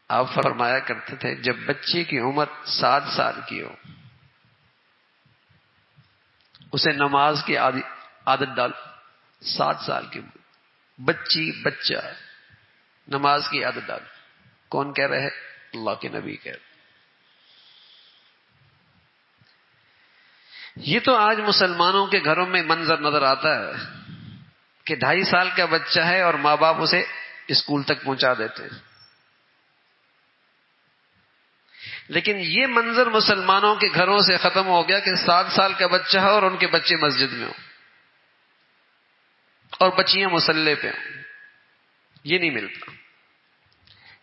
آپ فرمایا کرتے تھے جب بچے کی عمر 7 سال کی ہو اسے نماز کی عادت ڈال. 7 سال کی بچہ نماز کی عادت ڈال. کون کہہ رہے ہیں؟ اللہ کے نبی کہہ رہے. یہ تو آج مسلمانوں کے گھروں میں منظر نظر آتا ہے کہ 2.5 سال کا بچہ ہے اور ماں باپ اسے اسکول تک پہنچا دیتے ہیں. لیکن یہ منظر مسلمانوں کے گھروں سے ختم ہو گیا کہ 7 سال کا بچہ ہے اور ان کے بچے مسجد میں ہوں اور بچیاں مصلی پہ ہوں. یہ نہیں ملتا.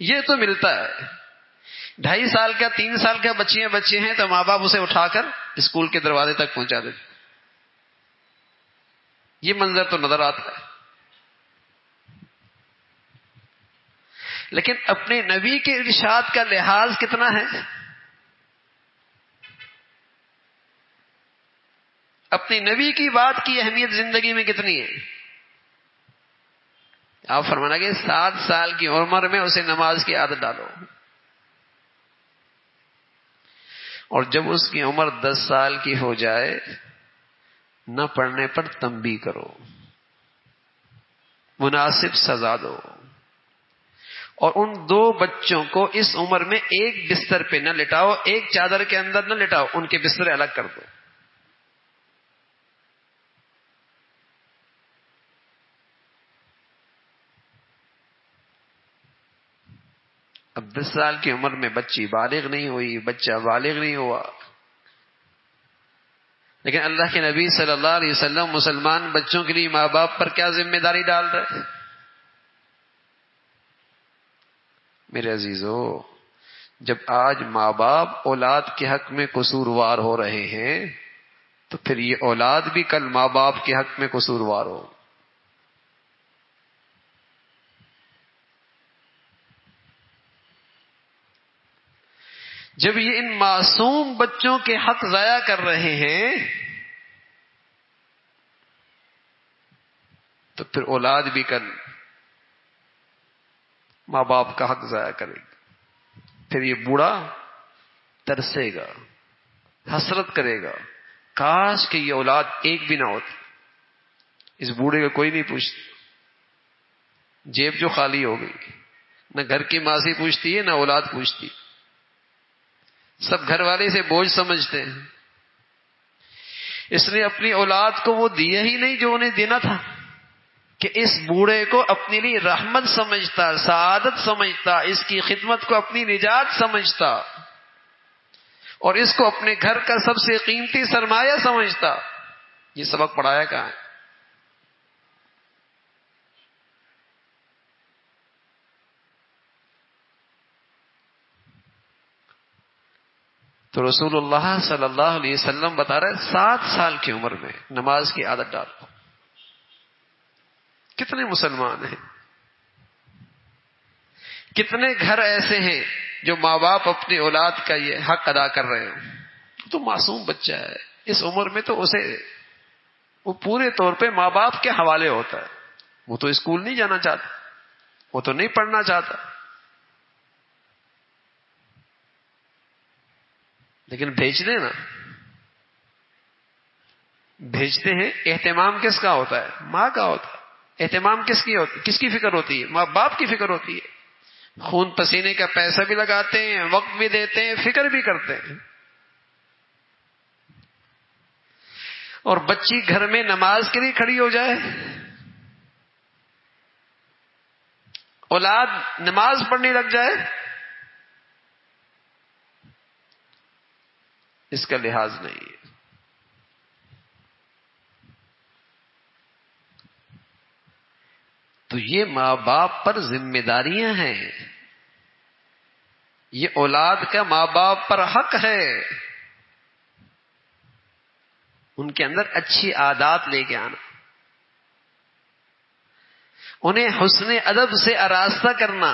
یہ تو ملتا ہے 2.5 سال کا 3 سال کا بچے ہیں تو ماں باپ اسے اٹھا کر اسکول کے دروازے تک پہنچا دیتے. یہ منظر تو نظر آتا ہے. لیکن اپنے نبی کے ارشاد کا لحاظ کتنا ہے؟ اپنے نبی کی بات کی اہمیت زندگی میں کتنی ہے؟ آپ فرمانا کہ 7 سال کی عمر میں اسے نماز کی عادت ڈالو اور جب اس کی عمر 10 سال کی ہو جائے نہ پڑھنے پر تنبیہ کرو، مناسب سزا دو، اور ان 2 بچوں کو اس عمر میں ایک بستر پہ نہ لٹاؤ، ایک چادر کے اندر نہ لٹاؤ، ان کے بستر الگ کر دو. اب 10 سال کی عمر میں بچی بالغ نہیں ہوئی، بچہ بالغ نہیں ہوا، لیکن اللہ کے نبی صلی اللہ علیہ وسلم مسلمان بچوں کے لیے ماں باپ پر کیا ذمہ داری ڈال رہے؟ میرے عزیزو، جب آج ماں باپ اولاد کے حق میں قصوروار ہو رہے ہیں تو پھر یہ اولاد بھی کل ماں باپ کے حق میں قصوروار ہو. جب یہ ان معصوم بچوں کے حق ضائع کر رہے ہیں تو پھر اولاد بھی کل ماں باپ کا حق ضائع کرے گا. پھر یہ بوڑھا ترسے گا، حسرت کرے گا، کاش کہ یہ اولاد ایک بھی نہ ہوتی. اس بوڑھے کو کوئی نہیں پوچھتا، جیب جو خالی ہو گئی، نہ گھر کی ماسی پوچھتی ہے نہ اولاد پوچھتی. سب گھر والے سے بوجھ سمجھتے ہیں. اس نے اپنی اولاد کو وہ دیا ہی نہیں جو انہیں دینا تھا، کہ اس بوڑھے کو اپنے لیے رحمت سمجھتا، سعادت سمجھتا، اس کی خدمت کو اپنی نجات سمجھتا اور اس کو اپنے گھر کا سب سے قیمتی سرمایہ سمجھتا. یہ سبق پڑھایا کہاں ہے؟ تو رسول اللہ صلی اللہ علیہ وسلم بتا رہے 7 سال کی عمر میں نماز کی عادت ڈالو. کتنے مسلمان ہیں، کتنے گھر ایسے ہیں جو ماں باپ اپنی اولاد کا یہ حق ادا کر رہے ہیں؟ تو معصوم بچہ ہے، اس عمر میں تو اسے وہ پورے طور پہ ماں باپ کے حوالے ہوتا ہے. وہ تو اسکول نہیں جانا چاہتا، وہ تو نہیں پڑھنا چاہتا، لیکن بھیج دیں نا. بھیجتے ہیں، اہتمام کس کا ہوتا ہے؟ ماں کا ہوتا ہے. اہتمام کس کی فکر ہوتی ہے؟ ماں باپ کی فکر ہوتی ہے. خون پسینے کا پیسہ بھی لگاتے ہیں، وقت بھی دیتے ہیں، فکر بھی کرتے ہیں. اور بچی گھر میں نماز کے لیے کھڑی ہو جائے، اولاد نماز پڑھنے لگ جائے، اس کا لحاظ نہیں ہے. تو یہ ماں باپ پر ذمہ داریاں ہیں، یہ اولاد کا ماں باپ پر حق ہے. ان کے اندر اچھی عادات لے کے آنا، انہیں حسن ادب سے آراستہ کرنا،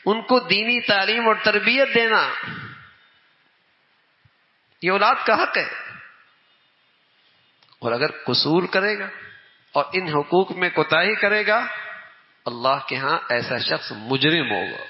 ان کو دینی تعلیم اور تربیت دینا، یہ اولاد کا حق ہے. اور اگر قصور کرے گا اور ان حقوق میں کوتاہی کرے گا اللہ کے ہاں ایسا شخص مجرم ہوگا.